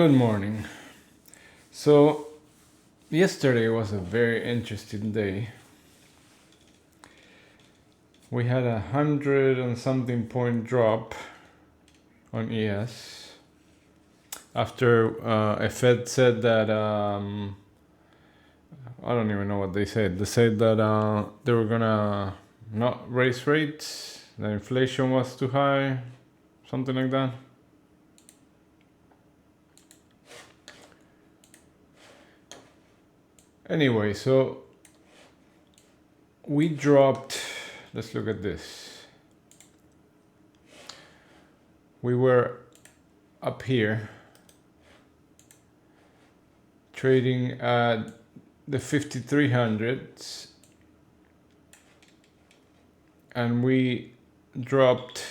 Good morning. So, yesterday was a very interesting day. We had 100 and something point drop on ES after a Fed said that I don't even know what they said. They said that they were gonna not raise rates, the inflation was too high, something like that. Anyway, so we dropped, let's look at this. We were up here trading at the 5300s and we dropped,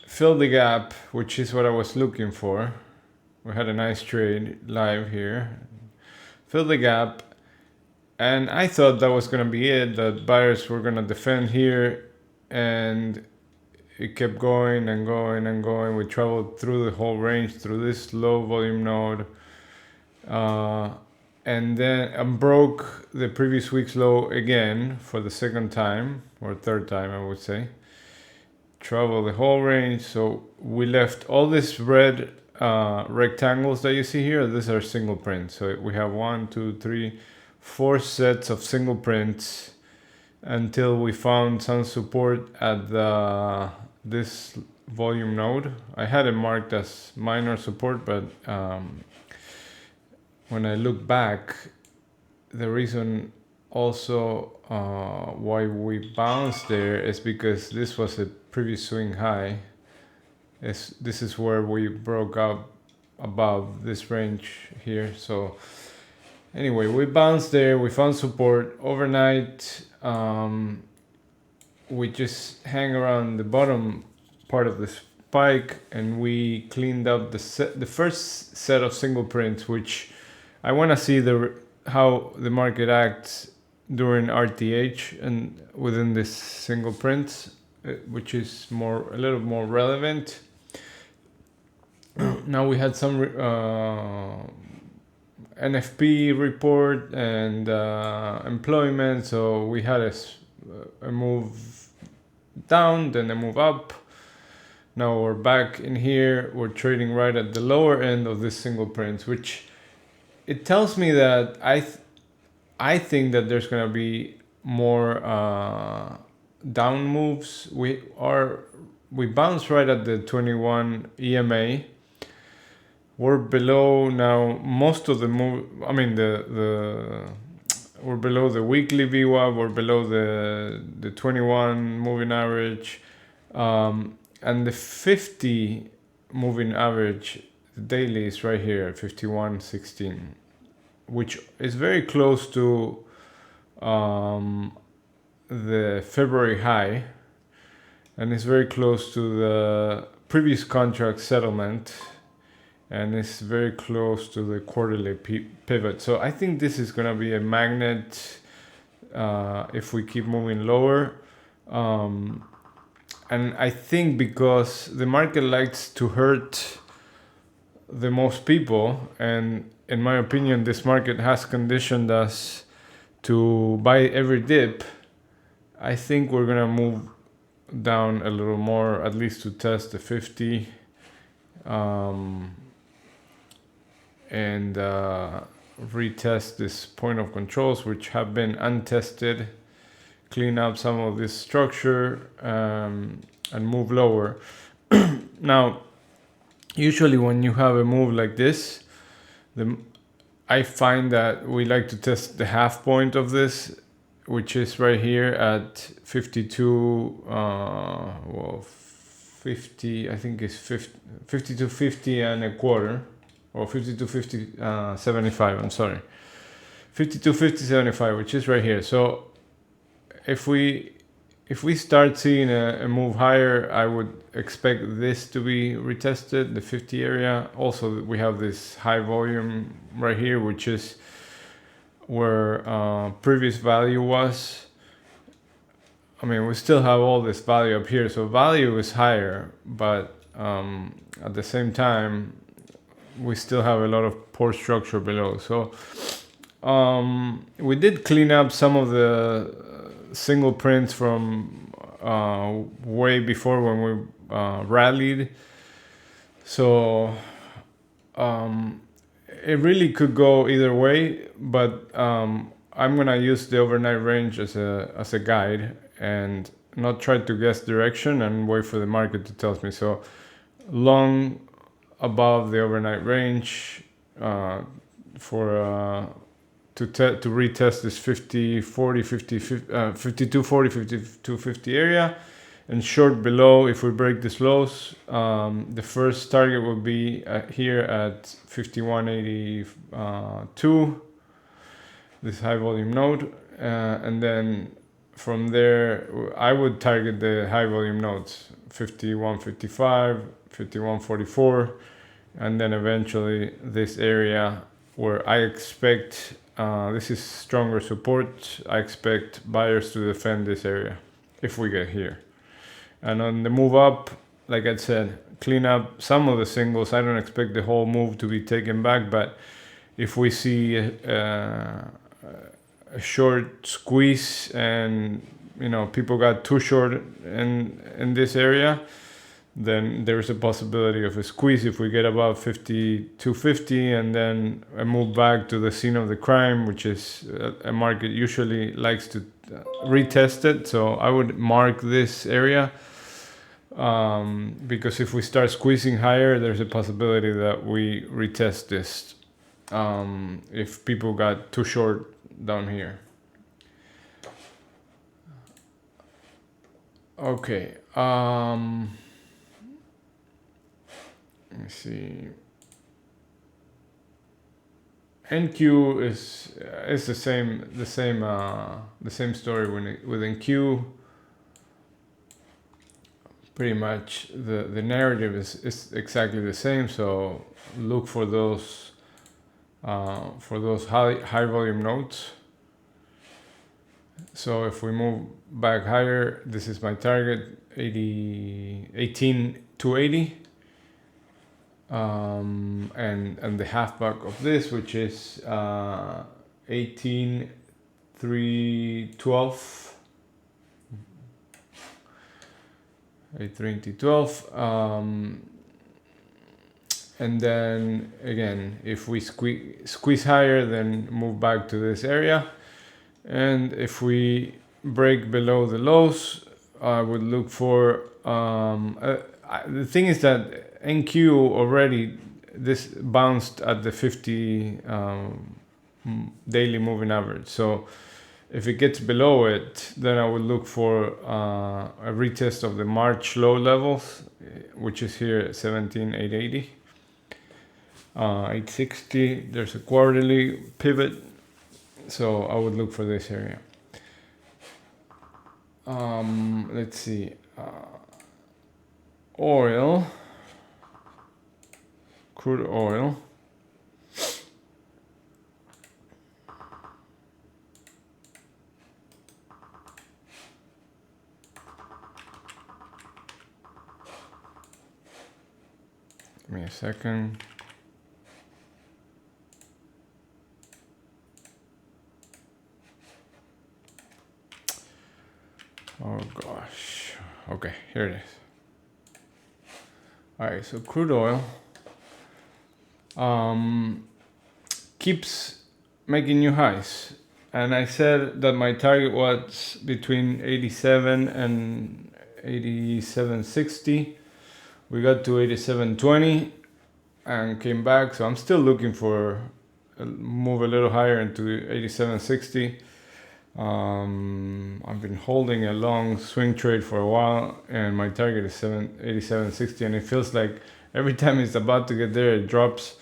filled the gap, which is what I was looking for. We had a nice trade live here, filled the gap, and I thought that was gonna be it, that buyers were gonna defend here, and it kept going and going and going. We traveled through the whole range, through this low volume node, and then broke the previous week's low again for the second time, or third time I would say. Travel the whole range, so we left all this red rectangles that you see here. These are single prints, so we have 1, 2, 3, 4 sets of single prints until we found some support at this volume node. I had it marked as minor support, but when I look back, the reason also why we bounced there is because this was a previous swing high. This is where we broke up above this range here. So anyway, we bounced there, we found support overnight. We just hang around the bottom part of the spike and we cleaned up the first set of single prints, which I want to see how the market acts during RTH and within this single print, which is a little more relevant. Now we had some NFP report and employment, so we had a move down, then a move up. Now we're back in here. We're trading right at the lower end of this single print, which it tells me that I think that there's gonna be more down moves. We bounced right at the 21 EMA. We're below now most of the move. I mean we're below the weekly VWAP. We're below the 21 moving average, and the 50 moving average. The daily is right here, 51.16, which is very close to the February high, and it's very close to the previous contract settlement, and it's very close to the quarterly pivot. So I think this is going to be a magnet if we keep moving lower. And I think because the market likes to hurt the most people, and in my opinion this market has conditioned us to buy every dip, I think we're gonna move down a little more, at least to test the 50 and retest this point of controls, which have been untested, clean up some of this structure, and move lower. Now, usually when you have a move like this, I find that we like to test the half point of this, which is right here at 52, 50, I think it's 52.50 and a quarter, or 52.50, 75, I'm sorry. 52.50.75, which is right here. So if we start seeing a move higher, I would expect this to be retested, the 50 area. Also, we have this high volume right here, which is where previous value was. I mean, we still have all this value up here, so value is higher, but at the same time, we still have a lot of poor structure below. So we did clean up some of the single prints from way before when we rallied. So it really could go either way, but I'm gonna use the overnight range as a guide and not try to guess direction and wait for the market to tell me. So long above the overnight range to retest this 50 40 50 52 40 52 50 area, and short below. If we break this lows, the first target will be here at 5182, this high volume node, and then from there I would target the high volume nodes 5155, 5144, and then eventually this area where I expect this is stronger support. I expect buyers to defend this area if we get here. And on the move up, like I said, clean up some of the singles. I don't expect the whole move to be taken back, but if we see a short squeeze and people got too short in this area, then there's a possibility of a squeeze if we get above 5250 and then a move back to the scene of the crime, which is a market usually likes to retest it. So I would mark this area because if we start squeezing higher, there's a possibility that we retest this if people got too short down here. Okay. Let me see. NQ is the same story with NQ. Pretty much the narrative is exactly the same. So look for those high volume nodes. So if we move back higher, this is my target, 18,280. And the halfback of this, which is 18,312. 18,312. And then again, if we squeeze higher, then move back to this area. And if we break below the lows, I would look for the thing is that NQ already this bounced at the 50 daily moving average. So if it gets below it, then I would look for a retest of the March low levels, which is here at 17,880, 860. There's a quarterly pivot, so I would look for this area. Let's see. Oil, crude oil. Give me a second. Oh gosh. Okay, here it is. All right, so crude oil keeps making new highs, and I said that my target was between 87 and 87.60. We got to 87.20 and came back, so I'm still looking for a move a little higher into 87.60. I've been holding a long swing trade for a while, and my target is 87.60, and it feels like every time it's about to get there, it drops.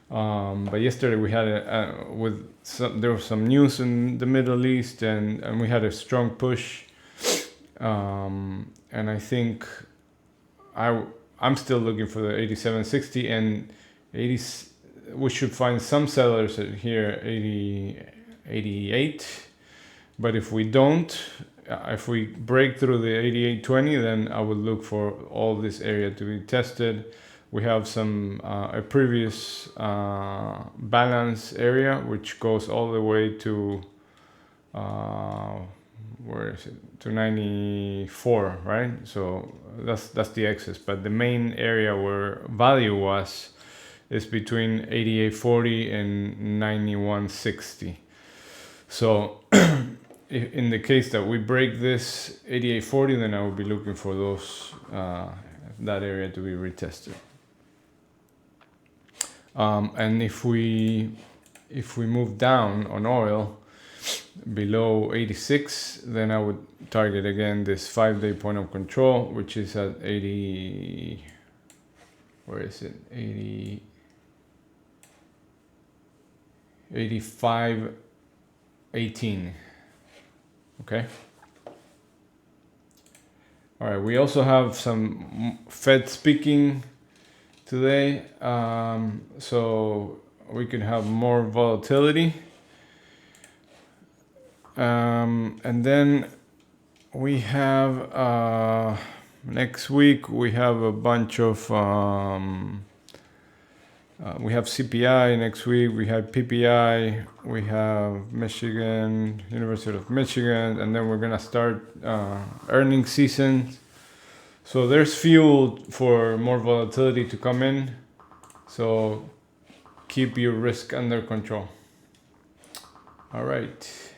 But yesterday we had there was some news in the Middle East, and we had a strong push. And I think I'm still looking for the 87.60 and 80. We should find some sellers here 88. But if we don't, if we break through the 88.20, then I would look for all this area to be tested. We have some a previous balance area which goes all the way to where is it, to 94, right? So that's the excess, but the main area where value was is between 88.40 and 91.60. So in the case that we break this 88.40, then I will be looking for those that area to be retested. And if we move down on oil below 86, then I would target again this 5-day point of control, which is at 80. Where is it? 85.18. Okay. All right. We also have some Fed speaking today, so we could have more volatility. And then we have next week we have a bunch of we have CPI next week, we have PPI, we have Michigan, University of Michigan, and then we're gonna start earnings season. So there's fuel for more volatility to come in. So keep your risk under control. All right.